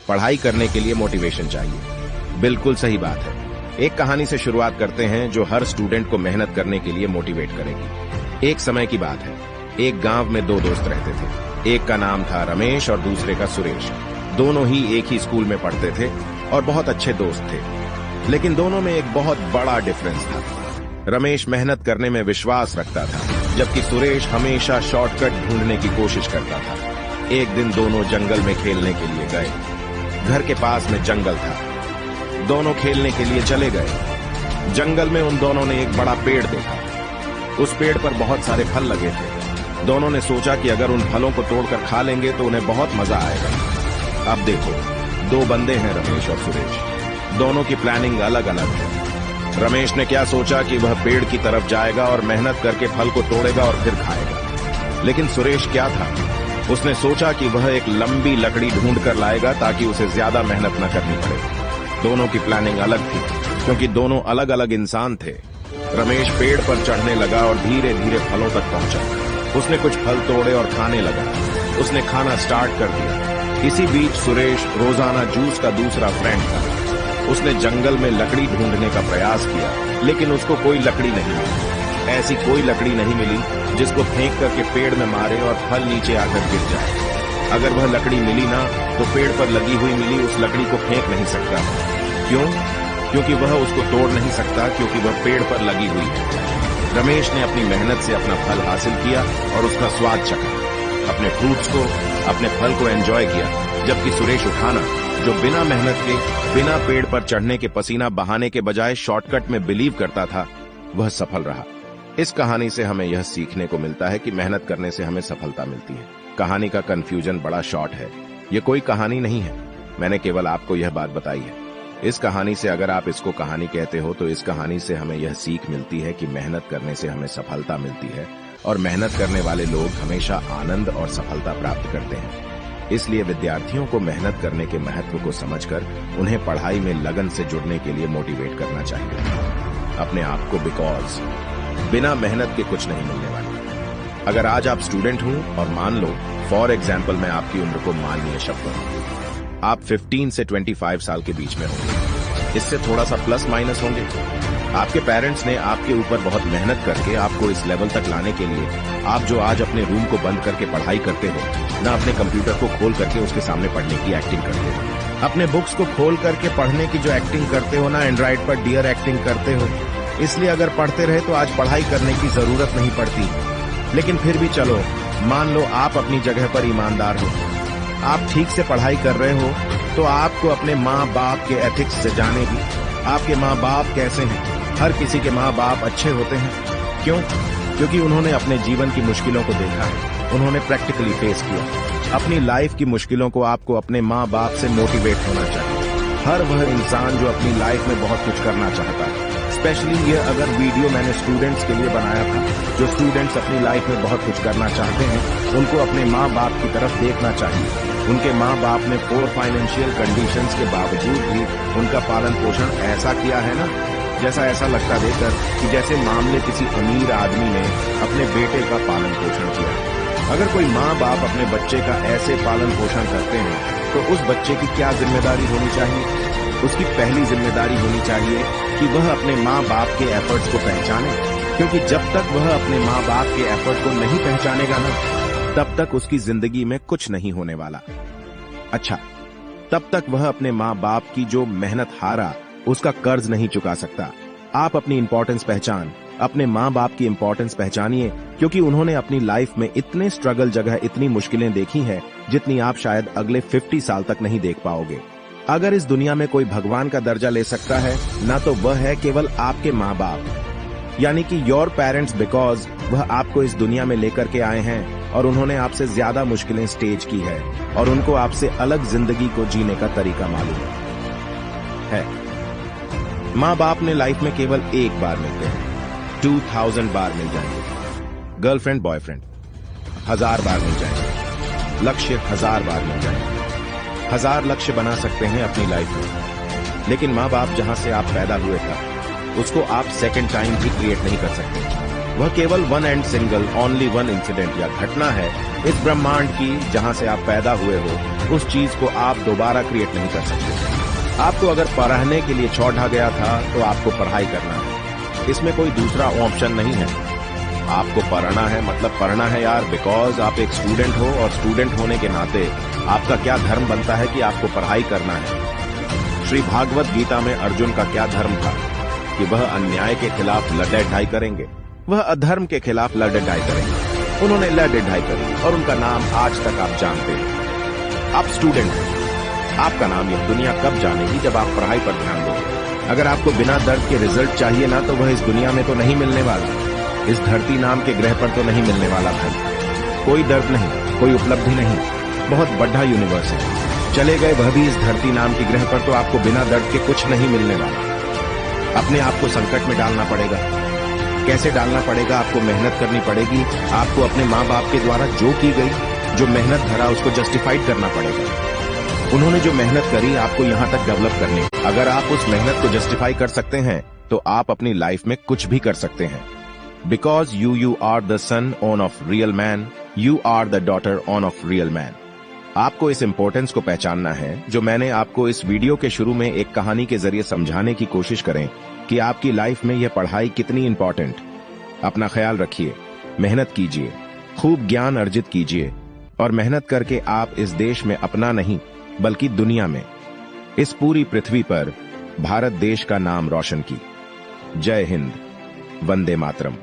पढ़ाई करने के लिए मोटिवेशन चाहिए। बिल्कुल सही बात है। एक कहानी से शुरुआत करते हैं जो हर स्टूडेंट को मेहनत करने के लिए मोटिवेट करेगी। एक समय की बात है, एक गांव में दो दोस्त रहते थे। एक का नाम था रमेश और दूसरे का सुरेश। दोनों ही एक ही स्कूल में पढ़ते थे और बहुत अच्छे दोस्त थे, लेकिन दोनों में एक बहुत बड़ा डिफरेंस था। रमेश मेहनत करने में विश्वास रखता था, जबकि सुरेश हमेशा शॉर्टकट ढूंढने की कोशिश करता था। एक दिन दोनों जंगल में खेलने के लिए गए। घर के पास में जंगल था। दोनों खेलने के लिए चले गए। जंगल में उन दोनों ने एक बड़ा पेड़ देखा। उस पेड़ पर बहुत सारे फल लगे थे। दोनों ने सोचा कि अगर उन फलों को तोड़कर खा लेंगे तो उन्हें बहुत मजा आएगा। अब देखो, दो बंदे हैं, रमेश और सुरेश। दोनों की प्लानिंग अलग अलग है। रमेश ने क्या सोचा कि वह पेड़ की तरफ जाएगा और मेहनत करके फल को तोड़ेगा और फिर खाएगा। लेकिन सुरेश क्या था, उसने सोचा कि वह एक लंबी लकड़ी ढूंढ कर लाएगा ताकि उसे ज्यादा मेहनत न करनी पड़े। दोनों की प्लानिंग अलग थी, क्योंकि दोनों अलग अलग इंसान थे। रमेश पेड़ पर चढ़ने लगा और धीरे धीरे फलों तक पहुंचा। उसने कुछ फल तोड़े और खाने लगा। उसने खाना स्टार्ट कर दिया। इसी बीच सुरेश रोजाना जूस का दूसरा फ्रेंड था। उसने जंगल में लकड़ी ढूंढने का प्रयास किया, लेकिन उसको कोई लकड़ी नहीं मिली। ऐसी कोई लकड़ी नहीं मिली जिसको फेंक करके पेड़ में मारे और फल नीचे आकर गिर जाए। अगर वह लकड़ी मिली ना, तो पेड़ पर लगी हुई मिली उस लकड़ी को फेंक नहीं सकता। क्यों? क्योंकि वह उसको तोड़ नहीं सकता, क्योंकि वह पेड़ पर लगी हुई है। रमेश ने अपनी मेहनत से अपना फल हासिल किया और उसका स्वाद चखा, अपने फ्रूट्स को, अपने फल को एंजॉय किया, जबकि सुरेश उठाना, जो बिना मेहनत के, बिना पेड़ पर चढ़ने के पसीना बहाने के बजाय शॉर्टकट में बिलीव करता था, वह सफल रहा। इस कहानी से हमें यह सीखने को मिलता है कि मेहनत करने से हमें सफलता मिलती है। कहानी का कंफ्यूजन बड़ा शॉर्ट है। ये कोई कहानी नहीं है, मैंने केवल आपको यह बात बताई है। इस कहानी से, अगर आप इसको कहानी कहते हो, तो इस कहानी से हमें यह सीख मिलती है कि मेहनत करने से हमें सफलता मिलती है और मेहनत करने वाले लोग हमेशा आनंद और सफलता प्राप्त करते हैं। इसलिए विद्यार्थियों को मेहनत करने के महत्व को समझकर उन्हें पढ़ाई में लगन से जुड़ने के लिए मोटिवेट करना चाहिए अपने आप को, बिकॉज बिना मेहनत के कुछ नहीं मिलने वाला। अगर आज आप स्टूडेंट हूं और मान लो, फॉर एग्जाम्पल, मैं आपकी उम्र को माननीय शब्द हूं, आप 15 से 25 साल के बीच में होंगे। इससे थोड़ा सा प्लस माइनस होंगे। आपके पेरेंट्स ने आपके ऊपर बहुत मेहनत करके आपको इस लेवल तक लाने के लिए, आप जो आज अपने रूम को बंद करके पढ़ाई करते हो, ना अपने कंप्यूटर को खोल करके उसके सामने पढ़ने की एक्टिंग करते हो, अपने बुक्स को खोल करके पढ़ने की जो एक्टिंग करते हो ना, एंड्रॉइड पर डियर एक्टिंग करते हो। इसलिए अगर पढ़ते रहे तो आज पढ़ाई करने की जरूरत नहीं पड़ती। लेकिन फिर भी चलो, मान लो आप अपनी जगह पर ईमानदार हो, आप ठीक से पढ़ाई कर रहे हो, तो आपको अपने माँ बाप के एथिक्स से जानेगी। आपके माँ बाप कैसे हैं? हर किसी के माँ बाप अच्छे होते हैं। क्यों? क्योंकि उन्होंने अपने जीवन की मुश्किलों को देखा है, उन्होंने प्रैक्टिकली फेस किया। अपनी लाइफ की मुश्किलों को आपको अपने माँ बाप से मोटिवेट होना चाहिए। हर वह इंसान जो अपनी लाइफ में बहुत कुछ करना चाहता है, स्पेशली ये अगर वीडियो मैंने स्टूडेंट्स के लिए बनाया था, जो स्टूडेंट्स अपनी लाइफ में बहुत कुछ करना चाहते हैं, उनको अपने माँ बाप की तरफ देखना चाहिए। उनके माँ बाप ने पोर फाइनेंशियल कंडीशंस के बावजूद भी उनका पालन पोषण ऐसा किया है ना, जैसा ऐसा लगता देखकर कि जैसे मामले किसी अमीर आदमी ने अपने बेटे का पालन पोषण किया। अगर कोई माँ बाप अपने बच्चे का ऐसे पालन पोषण करते हैं, तो उस बच्चे की क्या जिम्मेदारी होनी चाहिए? उसकी पहली जिम्मेदारी होनी चाहिए कि वह अपने माँ बाप के एफर्ट्स को पहचाने, क्योंकि जब तक वह अपने माँ बाप के एफर्ट को नहीं पहचानेगा ना, तब तक उसकी जिंदगी में कुछ नहीं होने वाला। अच्छा, तब तक वह अपने माँ बाप की जो मेहनत हारा, उसका कर्ज नहीं चुका सकता। आप अपनी इंपॉर्टेंस पहचान, अपने माँ बाप की इंपॉर्टेंस पहचानिए, क्योंकि उन्होंने अपनी लाइफ में इतने स्ट्रगल जगह इतनी मुश्किलें देखी हैं, जितनी आप शायद अगले 50 साल तक नहीं देख पाओगे। अगर इस दुनिया में कोई भगवान का दर्जा ले सकता है ना, तो वह है केवल आपके माँ बाप, यानी कि योर पेरेंट्स, बिकॉज वह आपको इस दुनिया में लेकर के आए हैं और उन्होंने आपसे ज्यादा मुश्किलें स्टेज की है और उनको आपसे अलग जिंदगी को जीने का तरीका मालूम है। माँ बाप ने लाइफ में केवल एक बार मिलते हैं, 2000 बार मिल जाएंगे। गर्लफ्रेंड बॉयफ्रेंड 1000 बार मिल जाएंगे। लक्ष्य 1000 बार मिल जाएंगे। 1000 लक्ष्य बना सकते हैं अपनी लाइफ में, लेकिन माँ बाप जहां से आप पैदा हुए था, उसको आप सेकंड टाइम भी क्रिएट नहीं कर सकते। वह केवल one and single only one incident या घटना है इस ब्रह्मांड की जहां से आप पैदा हुए हो। उस चीज को आप दोबारा क्रिएट नहीं कर सकते। आपको अगर पढ़ने के लिए छोड़ा गया था तो आपको पढ़ाई करना है, इसमें कोई दूसरा ऑप्शन नहीं है। आपको पढ़ना है मतलब पढ़ना है यार, बिकॉज आप एक स्टूडेंट हो और स्टूडेंट होने के नाते आपका क्या धर्म बनता है कि आपको पढ़ाई करना है। श्री भागवत गीता में अर्जुन का क्या धर्म था कि वह अन्याय के खिलाफ लड़ाई ढाई करेंगे, वह अधर्म के खिलाफ लड़ाई ढाई करेंगे। उन्होंने लड़ाई ढाई करी और उनका नाम आज तक आप जानते हैं। आप स्टूडेंट हैं, आपका नाम यह दुनिया कब जानेगी जब आप पढ़ाई पर ध्यान दोगे। अगर आपको बिना दर्द के रिजल्ट चाहिए ना तो वह इस दुनिया में तो नहीं मिलने वाला, इस धरती नाम के ग्रह पर तो नहीं मिलने वाला भाई। कोई दर्द नहीं, कोई उपलब्धि नहीं, बहुत बड़ा यूनिवर्स है। चले गए वह भी इस धरती नाम के ग्रह पर तो आपको बिना दर्द के कुछ नहीं मिलने वाला। अपने आप को संकट में डालना पड़ेगा। कैसे डालना पड़ेगा? आपको मेहनत करनी पड़ेगी। आपको अपने माँ बाप के द्वारा जो की गई, जो मेहनत धरा, उसको जस्टिफाइड करना पड़ेगा। उन्होंने जो मेहनत करी आपको यहाँ तक डेवलप करनी, अगर आप उस मेहनत को जस्टिफाई कर सकते हैं तो आप अपनी लाइफ में कुछ भी कर सकते हैं। Because you are the son on of real man, you are the daughter on of real man. आपको इस इंपॉर्टेंस को पहचानना है जो मैंने आपको इस वीडियो के शुरू में एक कहानी के जरिए समझाने की कोशिश करें कि आपकी लाइफ में यह पढ़ाई कितनी इंपॉर्टेंट। अपना ख्याल रखिए, मेहनत कीजिए, खूब ज्ञान अर्जित कीजिए और मेहनत करके आप इस देश में अपना नहीं बल्कि दुनिया में, इस पूरी पृथ्वी पर भारत देश का नाम रोशन की। जय हिंद, वंदे मातरम।